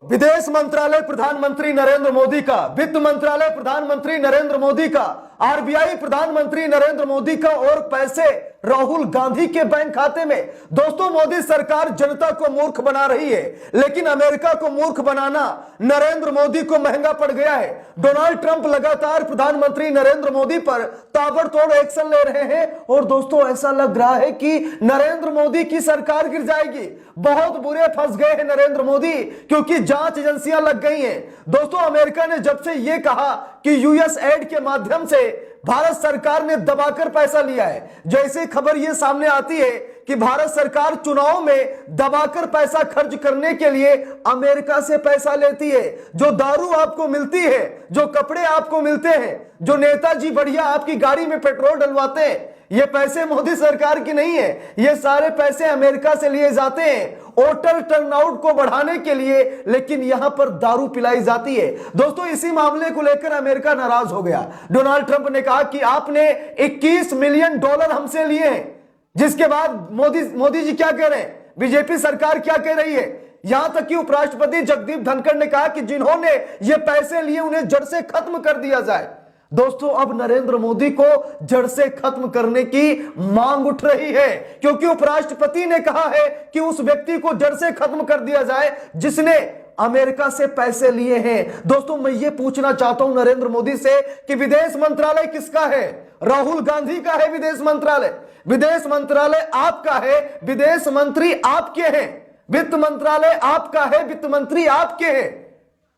विदेश मंत्रालय प्रधानमंत्री नरेंद्र मोदी का, वित्त मंत्रालय प्रधानमंत्री नरेंद्र मोदी का, आरबीआई प्रधानमंत्री नरेंद्र मोदी का और पैसे राहुल गांधी के बैंक खाते में। दोस्तों, मोदी सरकार जनता को मूर्ख बना रही है, लेकिन अमेरिका को मूर्ख बनाना नरेंद्र मोदी को महंगा पड़ गया है। डोनाल्ड ट्रंप लगातार प्रधानमंत्री नरेंद्र मोदी पर ताबड़तोड़ एक्शन ले रहे हैं और दोस्तों ऐसा लग रहा है कि नरेंद्र मोदी की सरकार गिर जाएगी। बहुत बुरे फंस गए हैं नरेंद्र मोदी, क्योंकि जांच एजेंसियां लग गई हैं। दोस्तों, अमेरिका ने जब से यह कहा कि यूएस एड के माध्यम से भारत सरकार ने दबाकर पैसा लिया है, जैसे खबर यह सामने आती है कि भारत सरकार चुनाव में दबाकर पैसा खर्च करने के लिए अमेरिका से पैसा लेती है। जो दारू आपको मिलती है, जो कपड़े आपको मिलते हैं, जो नेताजी बढ़िया आपकी गाड़ी में पेट्रोल डलवाते हैं, ये पैसे मोदी सरकार की नहीं है, ये सारे पैसे अमेरिका से लिए जाते हैं वोटर टर्नआउट को बढ़ाने के लिए, लेकिन यहां पर दारू पिलाई जाती है। दोस्तों, इसी मामले को लेकर अमेरिका नाराज हो गया। डोनाल्ड ट्रंप ने कहा कि आपने 21 मिलियन डॉलर हमसे लिए हैं, जिसके बाद मोदी जी क्या कह रहे हैं, बीजेपी सरकार क्या कह रही है, यहां तक कि उपराष्ट्रपति जगदीप धनखड़ ने कहा कि जिन्होंने ये पैसे लिए उन्हें जड़ से खत्म कर दिया जाए। दोस्तों, अब नरेंद्र मोदी को जड़ से खत्म करने की मांग उठ रही है, क्योंकि उपराष्ट्रपति ने कहा है कि उस व्यक्ति को जड़ से खत्म कर दिया जाए जिसने अमेरिका से पैसे लिए हैं। दोस्तों, मैं ये पूछना चाहता हूं नरेंद्र मोदी से कि विदेश मंत्रालय किसका है? राहुल गांधी का है विदेश मंत्रालय। विदेश मंत्रालय आपका है, विदेश मंत्री आपके हैं। वित्त मंत्रालय आपका है, वित्त मंत्री आपके हैं।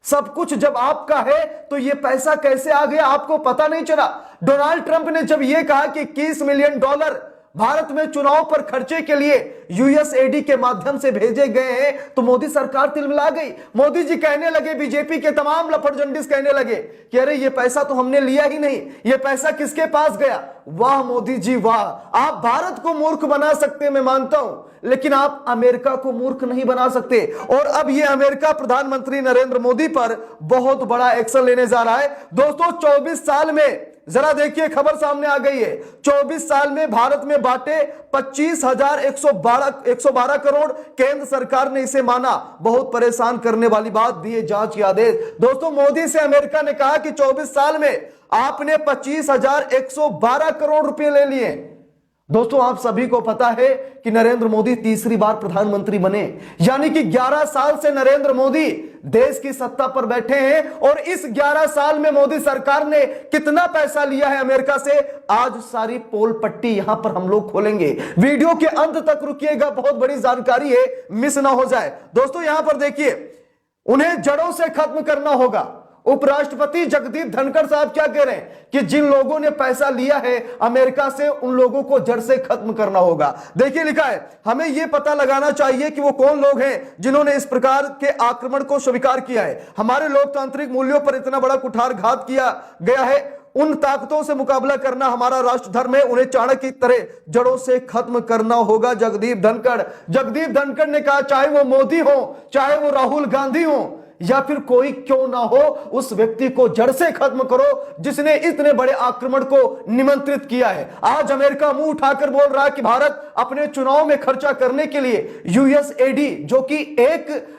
सब कुछ जब आपका है तो ये पैसा कैसे आ गया आपको पता नहीं चला। डोनाल्ड ट्रंप ने जब यह कहा कि 21 मिलियन डॉलर भारत में चुनाव पर खर्चे के लिए यूएसएडी के माध्यम से भेजे गए हैं, तो मोदी सरकार तिलमिला गई। मोदी जी कहने लगे, बीजेपी के तमाम लफड़जंडिस कहने लगे कि अरे ये पैसा तो हमने लिया ही नहीं, ये पैसा किसके पास गया। वाह मोदी जी वाह, आप भारत को मूर्ख बना सकते, मैं मानता हूं, लेकिन आप अमेरिका को मूर्ख नहीं बना सकते। और अब ये अमेरिका प्रधानमंत्री नरेंद्र मोदी पर बहुत बड़ा एक्शन लेने जा रहा है। दोस्तों, 24 साल में, जरा देखिए खबर सामने आ गई है, 24 साल में भारत में बांटे 25,112 करोड़। केंद्र सरकार ने इसे माना बहुत परेशान करने वाली बात, दिए जांच के आदेश। दोस्तों, मोदी से अमेरिका ने कहा कि 24 साल में आपने 25,112 करोड़ रुपए ले लिए। दोस्तों, आप सभी को पता है कि नरेंद्र मोदी तीसरी बार प्रधानमंत्री बने, यानी कि 11 साल से नरेंद्र मोदी देश की सत्ता पर बैठे हैं। और इस 11 साल में मोदी सरकार ने कितना पैसा लिया है अमेरिका से, आज सारी पोल पट्टी यहां पर हम लोग खोलेंगे। वीडियो के अंत तक रुकिएगा, बहुत बड़ी जानकारी है, मिस ना हो जाए। दोस्तों, यहां पर देखिए, उन्हें जड़ों से खत्म करना होगा। उपराष्ट्रपति जगदीप धनखड़ साहब क्या कह रहे हैं कि जिन लोगों ने पैसा लिया है अमेरिका से, उन लोगों को जड़ से खत्म करना होगा। देखिए लिखा है, हमें यह पता लगाना चाहिए कि वो कौन लोग हैं जिन्होंने इस प्रकार के आक्रमण को स्वीकार किया है। हमारे लोकतांत्रिक मूल्यों पर इतना बड़ा कुठारघात किया गया है। उन ताकतों से मुकाबला करना हमारा राष्ट्र धर्म है, उन्हें चाणक्य की तरह जड़ों से खत्म करना होगा। जगदीप धनखड़ ने कहा, चाहे वो मोदी हो, चाहे वो राहुल गांधी हो, या फिर कोई क्यों ना हो, उस व्यक्ति को जड़ से खत्म करो जिसने इतने बड़े आक्रमण को निमंत्रित किया है। आज अमेरिका मुंह उठाकर बोल रहा है कि भारत अपने चुनाव में खर्चा करने के लिए यूएसएडी, जो कि एक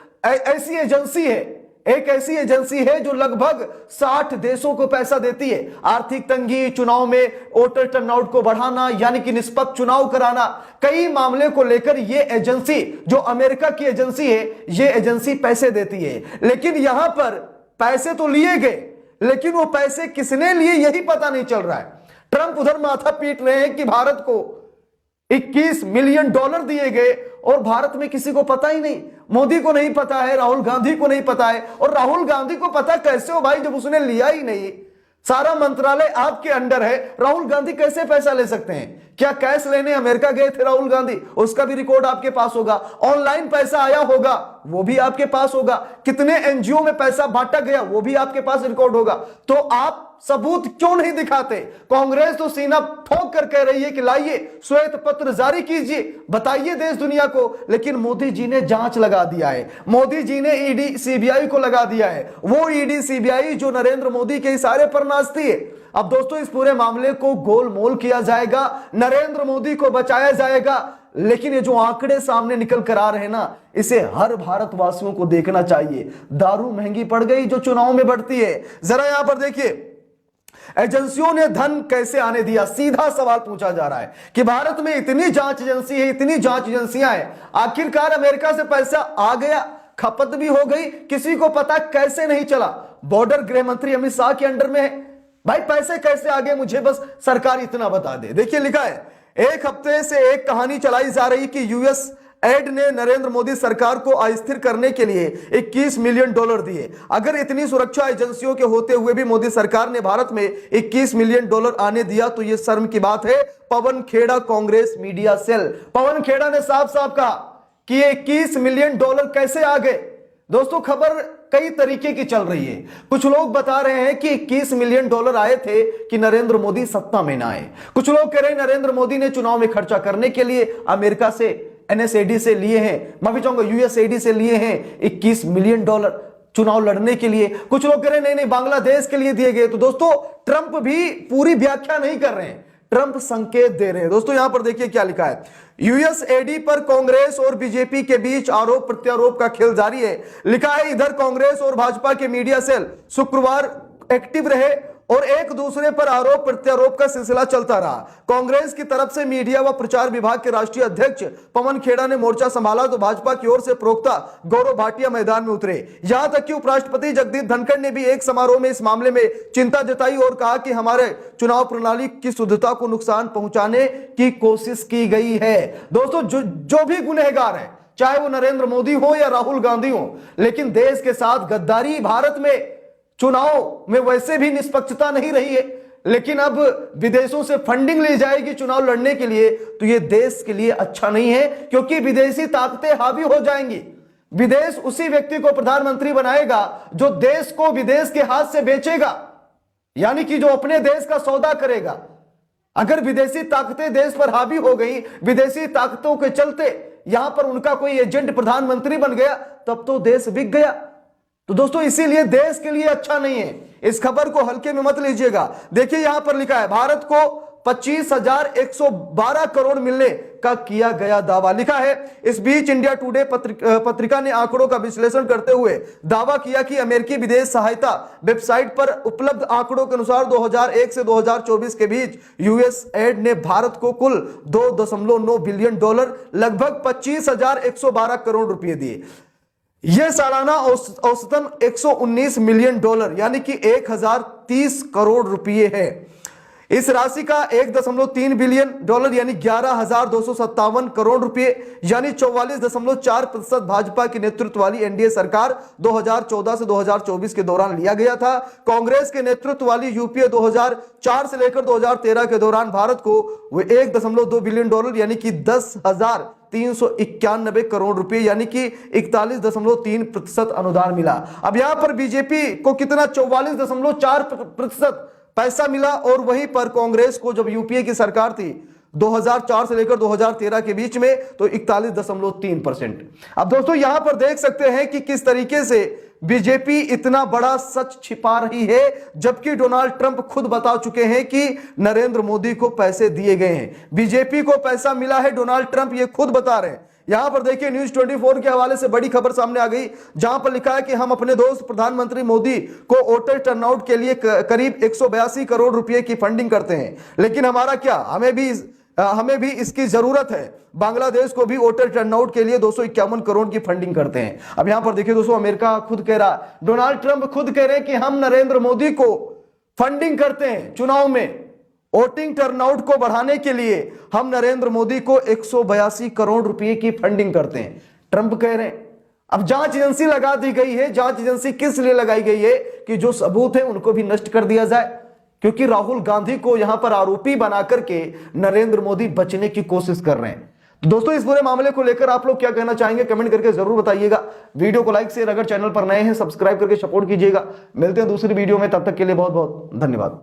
ऐसी एजेंसी है जो लगभग 60 देशों को पैसा देती है। आर्थिक तंगी, चुनाव में वोटर टर्नआउट को बढ़ाना, यानी कि निष्पक्ष चुनाव कराना, कई मामले को लेकर यह एजेंसी, जो अमेरिका की एजेंसी है, यह एजेंसी पैसे देती है। लेकिन यहां पर पैसे तो लिए गए, लेकिन वो पैसे किसने लिए यही पता नहीं चल रहा है। ट्रंप उधर माथा पीट रहे हैं कि भारत को 21 मिलियन डॉलर दिए गए और भारत में किसी को पता ही नहीं। मोदी को नहीं पता है, राहुल गांधी को नहीं पता है। और राहुल गांधी को पता कैसे हो भाई, जब उसने लिया ही नहीं। सारा मंत्रालय आपके अंडर है, राहुल गांधी कैसे पैसा ले सकते हैं? क्या कैश लेने अमेरिका गए थे राहुल गांधी? उसका भी रिकॉर्ड आपके पास होगा। ऑनलाइन पैसा आया होगा, वो भी आपके पास होगा। कितने एनजीओ में पैसा बांटा गया, वो भी आपके पास रिकॉर्ड होगा। तो आप सबूत क्यों नहीं दिखाते? कांग्रेस तो सीना ठोक कर कह रही है कि लाइए श्वेत पत्र जारी कीजिए, बताइए देश दुनिया को, लेकिन मोदी जी ने जांच लगा दिया है। मोदी जी ने ईडी सीबीआई को लगा दिया है, वो ईडी सीबीआई जो नरेंद्र मोदी के इशारे पर नाचती है। अब दोस्तों, इस पूरे मामले को गोलमोल किया जाएगा, नरेंद्र मोदी को बचाया जाएगा, लेकिन ये जो आंकड़े सामने निकल कर आ रहे हैं ना, इसे हर भारतवासियों को देखना चाहिए। दारू महंगी पड़ गई जो चुनाव में बढ़ती है। जरा यहां पर देखिए, एजेंसियों ने धन कैसे आने दिया, सीधा सवाल पूछा जा रहा है कि भारत में इतनी जांच एजेंसी है, इतनी जांच एजेंसियां हैं, आखिरकार अमेरिका से पैसा आ गया, खपत भी हो गई, किसी को पता कैसे नहीं चला। बॉर्डर गृह मंत्री अमित शाह के अंडर में है, भाई पैसे कैसे आ गए, मुझे बस सरकार इतना बता दे। देखिए लिखा है, एक हफ्ते से एक कहानी चलाई जा रही कि यूएस एड ने नरेंद्र मोदी सरकार को अस्थिर करने के लिए 21 मिलियन डॉलर दिए। अगर इतनी सुरक्षा एजेंसियों के होते हुए भी मोदी सरकार ने भारत में 21 मिलियन डॉलर आने दिया तो यह शर्म की बात है। Pawan Khera, Congress media cell. पवन खेड़ा ने साफ साफ कहा कि ये 21 मिलियन डॉलर कैसे आ गए। दोस्तों खबर कई तरीके की चल रही है। कुछ लोग बता रहे हैं कि 21 मिलियन डॉलर आए थे कि नरेंद्र मोदी सत्ता में ना आए। कुछ लोग कह रहे हैं नरेंद्र मोदी ने चुनाव में खर्चा करने के लिए अमेरिका से, एनएसएडी से लिए हैं, माफी चाहूंगा यूएसएडी से लिए हैं 21 मिलियन डॉलर चुनाव लड़ने के लिए। कुछ लोग कह रहे हैं नहीं नहीं बांग्लादेश के लिए दिए गए। तो दोस्तों ट्रंप भी पूरी व्याख्या नहीं कर रहे हैं, ट्रंप संकेत दे रहे हैं। दोस्तों यहां पर देखिए क्या लिखा है, यूएसएडी पर कांग्रेस और बीजेपी के बीच आरोप प्रत्यारोप का खेल जारी है। लिखा है इधर कांग्रेस और भाजपा के मीडिया सेल शुक्रवार एक्टिव रहे और एक दूसरे पर आरोप प्रत्यारोप का सिलसिला चलता रहा। कांग्रेस की तरफ से मीडिया व प्रचार विभाग के राष्ट्रीय अध्यक्ष पवन खेड़ा ने मोर्चा संभाला तो भाजपा की ओर से प्रवक्ता गौरव भाटिया मैदान में उतरे। यहां तक कि उपराष्ट्रपति जगदीप धनखड़ ने भी एक समारोह में इस मामले में चिंता जताई और कहा कि हमारे चुनाव प्रणाली की शुद्धता को नुकसान पहुंचाने की कोशिश की गई है। दोस्तों जो भी गुनहगार है, चाहे वो नरेंद्र मोदी हो या राहुल गांधी हो, लेकिन देश के साथ गद्दारी, भारत में चुनाव में वैसे भी निष्पक्षता नहीं रही है, लेकिन अब विदेशों से फंडिंग ली जाएगी चुनाव लड़ने के लिए, तो यह देश के लिए अच्छा नहीं है, क्योंकि विदेशी ताकतें हावी हो जाएंगी। विदेश उसी व्यक्ति को प्रधानमंत्री बनाएगा जो देश को विदेश के हाथ से बेचेगा, यानी कि जो अपने देश का सौदा करेगा। अगर विदेशी ताकतें देश पर हावी हो गई, विदेशी ताकतों के चलते यहां पर उनका कोई एजेंट प्रधानमंत्री बन गया, तब तो देश बिक गया। तो दोस्तों इसीलिए देश के लिए अच्छा नहीं है। इस खबर को हल्के में मत लीजिएगा। देखिए यहां पर लिखा है भारत को 25,112 करोड़ मिलने का किया गया दावा। लिखा है इस बीच इंडिया टुडे पत्रिका ने आंकड़ों का विश्लेषण करते हुए दावा किया कि अमेरिकी विदेश सहायता वेबसाइट पर उपलब्ध आंकड़ों के अनुसार 2001 से 2024 के बीच यूएस एड ने भारत को कुल 2.9 बिलियन डॉलर, लगभग 25,112 करोड़ रुपए दिए। यह सालाना औसतन 119 मिलियन डॉलर यानी कि 1030 करोड़ रुपए है। इस राशि का 1.3 बिलियन डॉलर यानी 11,257 करोड़ रुपए यानी 44.4% भाजपा की नेतृत्व वाली एनडीए सरकार 2014 से 2024 के दौरान लिया गया था। कांग्रेस के नेतृत्व वाली यूपीए 2004 से लेकर 2013 के दौरान भारत को 1.2 बिलियन डॉलर यानी कि 10,391 करोड़ रुपए यानी कि 41.3% अनुदान मिला। अब यहां पर बीजेपी को कितना 44.4% पैसा मिला और वहीं पर कांग्रेस को जब यूपीए की सरकार थी 2004 से लेकर 2013 के बीच में तो 41.3%। अब दोस्तों यहां पर देख सकते हैं कि किस तरीके से बीजेपी इतना बड़ा सच छिपा रही है, जबकि डोनाल्ड ट्रंप खुद बता चुके हैं कि नरेंद्र मोदी को पैसे दिए गए हैं, बीजेपी को पैसा मिला है। डोनाल्ड ट्रंप ये खुद बता रहे हैं। यहां पर देखिए न्यूज 24 के हवाले से बड़ी खबर सामने आ गई, जहां पर लिखा है कि हम अपने दोस्त प्रधानमंत्री मोदी को वोटर टर्नआउट के लिए करीब 182 करोड़ रुपए की फंडिंग करते हैं, लेकिन हमारा क्या, हमें भी इसकी जरूरत है। बांग्लादेश को भी वोटर टर्नआउट के लिए 251 करोड़ की फंडिंग करते हैं। अब यहां पर देखिए दोस्तों, अमेरिका खुद कह रहा, डोनाल्ड ट्रंप खुद कह रहे हैं कि हम नरेंद्र मोदी को फंडिंग करते हैं चुनाव में, वोटिंग टर्नआउट को बढ़ाने के लिए हम नरेंद्र मोदी को 182 करोड़ रुपए की फंडिंग करते हैं, ट्रंप कह रहे हैं। अब जांच एजेंसी लगा दी गई है। जांच एजेंसी किस लिए लगाई गई है कि जो सबूत है उनको भी नष्ट कर दिया जाए, क्योंकि राहुल गांधी को यहां पर आरोपी बना करके नरेंद्र मोदी बचने की कोशिश कर रहे हैं। तो दोस्तों इस पूरे मामले को लेकर आप लोग क्या कहना चाहेंगे, कमेंट करके जरूर बताइएगा। वीडियो को लाइक शेयर, अगर चैनल पर नए हैं सब्सक्राइब करके सपोर्ट कीजिएगा। मिलते हैं दूसरी वीडियो में, तब तक के लिए बहुत बहुत धन्यवाद।